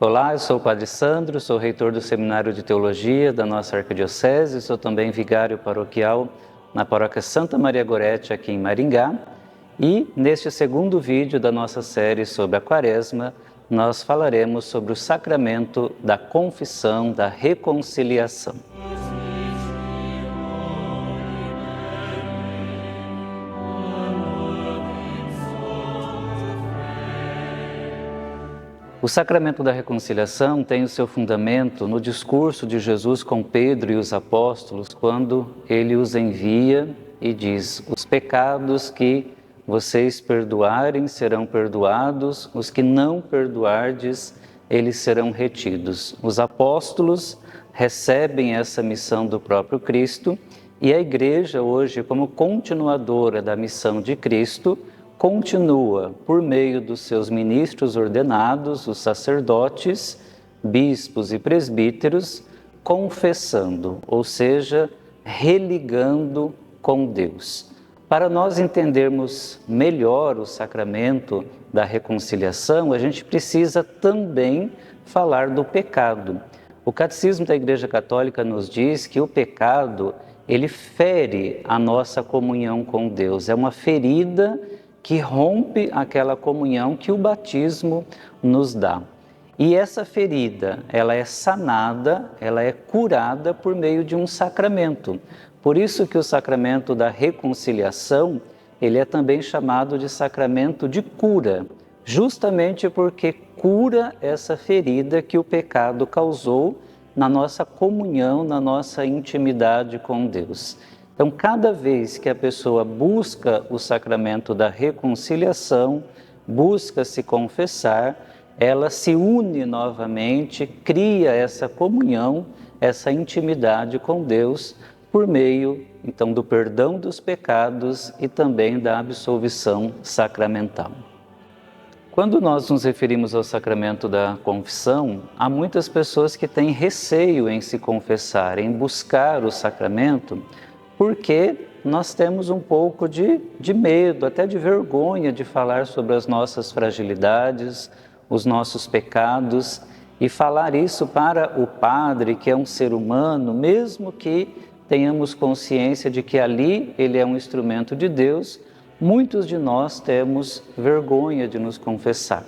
Olá, eu sou o Padre Sandro, sou reitor do Seminário de Teologia da nossa Arquidiocese, sou também vigário paroquial na Paróquia Santa Maria Gorete, aqui em Maringá. E neste segundo vídeo da nossa série sobre a Quaresma, nós falaremos sobre o sacramento da confissão, da reconciliação. O sacramento da reconciliação tem o seu fundamento no discurso de Jesus com Pedro e os apóstolos, quando ele os envia e diz: os pecados que vocês perdoarem serão perdoados, os que não perdoardes, eles serão retidos. Os apóstolos recebem essa missão do próprio Cristo e a Igreja hoje, como continuadora da missão de Cristo, continua, por meio dos seus ministros ordenados, os sacerdotes, bispos e presbíteros, confessando, ou seja, religando com Deus. Para nós entendermos melhor o sacramento da reconciliação, a gente precisa também falar do pecado. O Catecismo da Igreja Católica nos diz que o pecado, ele fere a nossa comunhão com Deus, é uma ferida que rompe aquela comunhão que o batismo nos dá. E essa ferida, ela é sanada, ela é curada por meio de um sacramento. Por isso que o sacramento da reconciliação, ele é também chamado de sacramento de cura, justamente porque cura essa ferida que o pecado causou na nossa comunhão, na nossa intimidade com Deus. Então, cada vez que a pessoa busca o sacramento da reconciliação, busca se confessar, ela se une novamente, cria essa comunhão, essa intimidade com Deus, por meio, então, do perdão dos pecados e também da absolvição sacramental. Quando nós nos referimos ao sacramento da confissão, há muitas pessoas que têm receio em se confessar, em buscar o sacramento, porque nós temos um pouco de medo, até de vergonha de falar sobre as nossas fragilidades, os nossos pecados, e falar isso para o padre, que é um ser humano, mesmo que tenhamos consciência de que ali ele é um instrumento de Deus, muitos de nós temos vergonha de nos confessar.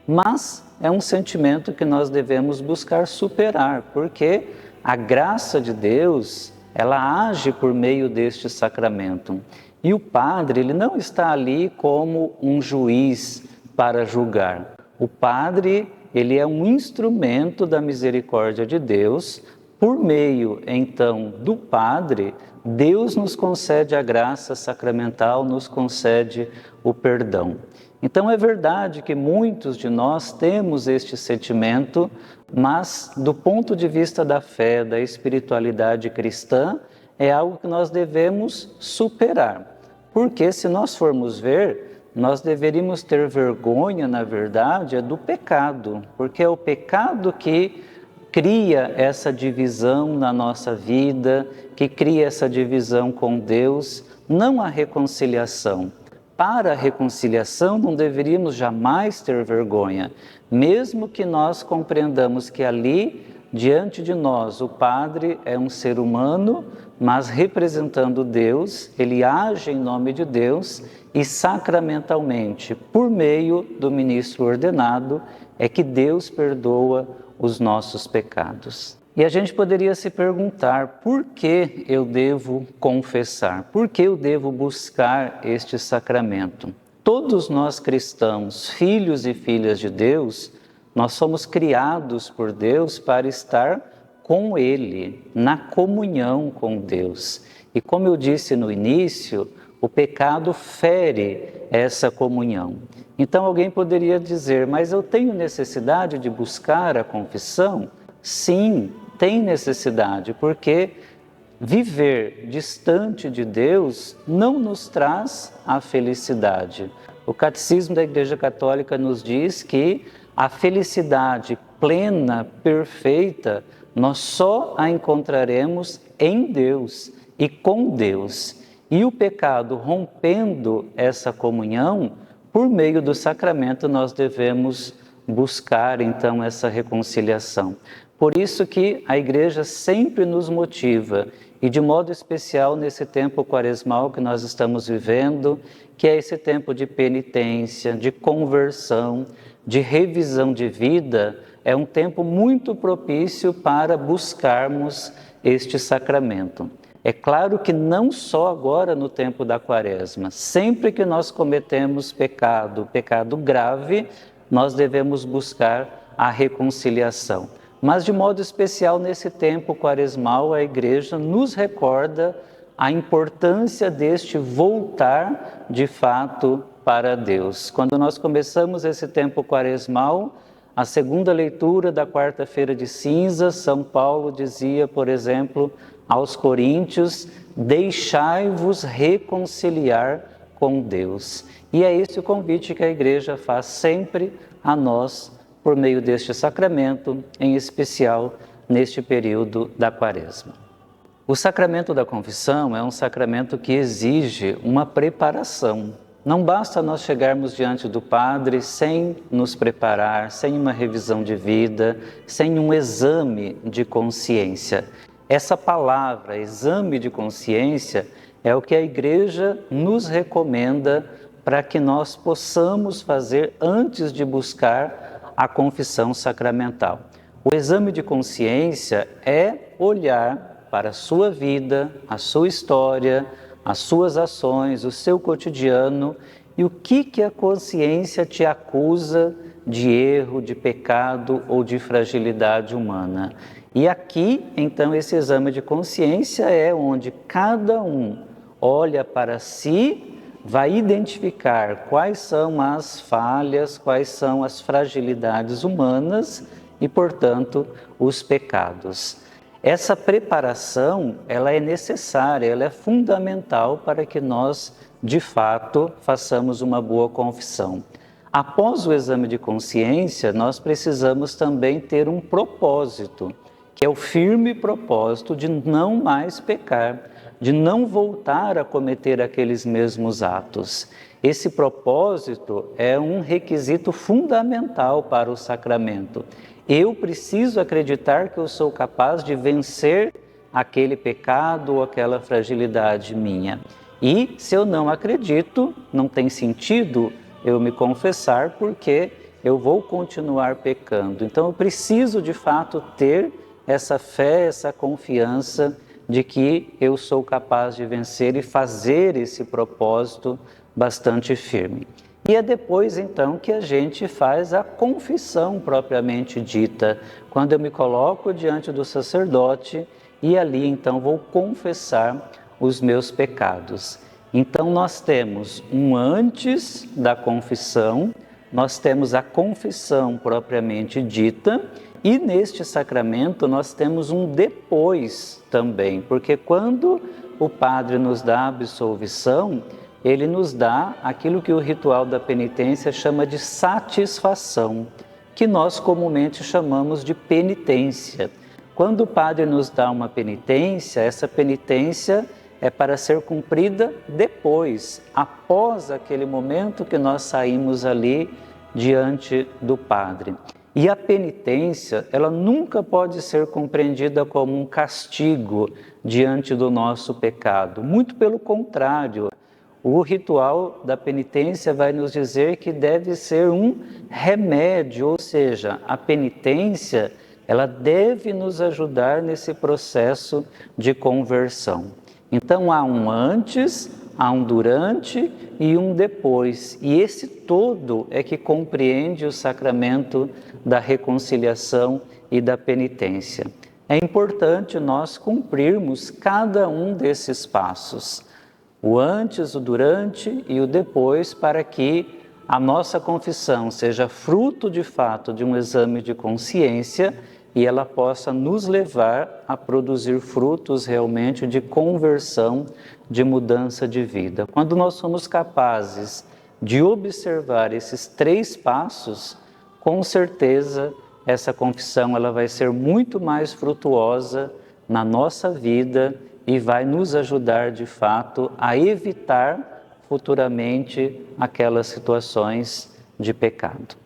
Mas é um sentimento que nós devemos buscar superar, porque a graça de Deus, ela age por meio deste sacramento. E o padre, ele não está ali como um juiz para julgar. O padre, ele é um instrumento da misericórdia de Deus. Por meio, então, do padre, Deus nos concede a graça sacramental, nos concede o perdão. Então é verdade que muitos de nós temos este sentimento, mas do ponto de vista da fé, da espiritualidade cristã, é algo que nós devemos superar. Porque se nós formos ver, nós deveríamos ter vergonha, na verdade, do pecado, porque é o pecado que cria essa divisão na nossa vida, que cria essa divisão com Deus, não a reconciliação. Para a reconciliação não deveríamos jamais ter vergonha, mesmo que nós compreendamos que ali, diante de nós, o padre é um ser humano, mas representando Deus, ele age em nome de Deus e sacramentalmente, por meio do ministro ordenado, é que Deus perdoa os nossos pecados. E a gente poderia se perguntar, por que eu devo confessar? Por que eu devo buscar este sacramento? Todos nós cristãos, filhos e filhas de Deus, nós somos criados por Deus para estar com Ele, na comunhão com Deus. E como eu disse no início, o pecado fere essa comunhão. Então alguém poderia dizer, mas eu tenho necessidade de buscar a confissão? Sim, tem necessidade, porque viver distante de Deus não nos traz a felicidade. O Catecismo da Igreja Católica nos diz que a felicidade plena, perfeita, nós só a encontraremos em Deus e com Deus. E o pecado, rompendo essa comunhão, por meio do sacramento nós devemos buscar então essa reconciliação. Por isso que a Igreja sempre nos motiva, e de modo especial nesse tempo quaresmal que nós estamos vivendo, que é esse tempo de penitência, de conversão, de revisão de vida, é um tempo muito propício para buscarmos este sacramento. É claro que não só agora no tempo da Quaresma, sempre que nós cometemos pecado grave, nós devemos buscar a reconciliação. Mas de modo especial nesse tempo quaresmal, a Igreja nos recorda a importância deste voltar de fato para Deus. Quando nós começamos esse tempo quaresmal, a segunda leitura da quarta-feira de cinzas, São Paulo dizia, por exemplo, aos Coríntios: deixai-vos reconciliar com Deus. E é esse o convite que a Igreja faz sempre a nós, por meio deste sacramento, em especial neste período da Quaresma. O sacramento da confissão é um sacramento que exige uma preparação. Não basta nós chegarmos diante do Padre sem nos preparar, sem uma revisão de vida, sem um exame de consciência. Essa palavra, exame de consciência, é o que a Igreja nos recomenda para que nós possamos fazer antes de buscar a confissão sacramental. O exame de consciência é olhar para a sua vida, a sua história, as suas ações, o seu cotidiano e o que a consciência te acusa de erro, de pecado ou de fragilidade humana. E aqui, então, esse exame de consciência é onde cada um olha para si, vai identificar quais são as falhas, quais são as fragilidades humanas e, portanto, os pecados. Essa preparação, ela é necessária, ela é fundamental para que nós, de fato, façamos uma boa confissão. Após o exame de consciência, nós precisamos também ter um propósito, que é o firme propósito de não mais pecar, de não voltar a cometer aqueles mesmos atos. Esse propósito é um requisito fundamental para o sacramento. Eu preciso acreditar que eu sou capaz de vencer aquele pecado ou aquela fragilidade minha. E se eu não acredito, não tem sentido eu me confessar, porque eu vou continuar pecando. Então eu preciso de fato ter essa fé, essa confiança de que eu sou capaz de vencer e fazer esse propósito bastante firme. E é depois então que a gente faz a confissão propriamente dita, quando eu me coloco diante do sacerdote e ali então vou confessar os meus pecados. Então nós temos um antes da confissão, nós temos a confissão propriamente dita, e neste sacramento nós temos um depois também, porque quando o padre nos dá a absolvição, ele nos dá aquilo que o ritual da penitência chama de satisfação, que nós comumente chamamos de penitência. Quando o padre nos dá uma penitência, essa penitência é para ser cumprida depois, após aquele momento que nós saímos ali diante do padre. E a penitência, ela nunca pode ser compreendida como um castigo diante do nosso pecado. Muito pelo contrário, o ritual da penitência vai nos dizer que deve ser um remédio, ou seja, a penitência, ela deve nos ajudar nesse processo de conversão. Então há um antes, há um durante e um depois. E esse todo é que compreende o sacramento da reconciliação e da penitência. É importante nós cumprirmos cada um desses passos, o antes, o durante e o depois, para que a nossa confissão seja fruto de fato de um exame de consciência e ela possa nos levar a produzir frutos realmente de conversão, de mudança de vida. Quando nós somos capazes de observar esses 3 passos, com certeza essa confissão ela vai ser muito mais frutuosa na nossa vida e vai nos ajudar de fato a evitar futuramente aquelas situações de pecado.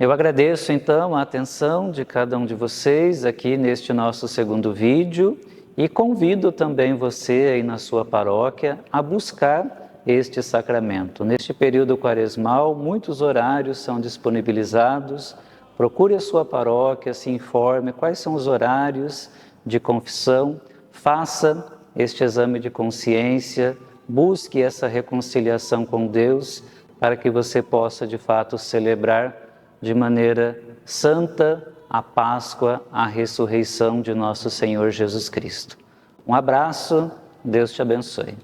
Eu agradeço então a atenção de cada um de vocês aqui neste nosso segundo vídeo e convido também você aí na sua paróquia a buscar este sacramento. Neste período quaresmal, muitos horários são disponibilizados. Procure a sua paróquia, se informe quais são os horários de confissão, faça este exame de consciência, busque essa reconciliação com Deus para que você possa de fato celebrar de maneira santa a Páscoa, a ressurreição de nosso Senhor Jesus Cristo. Um abraço, Deus te abençoe.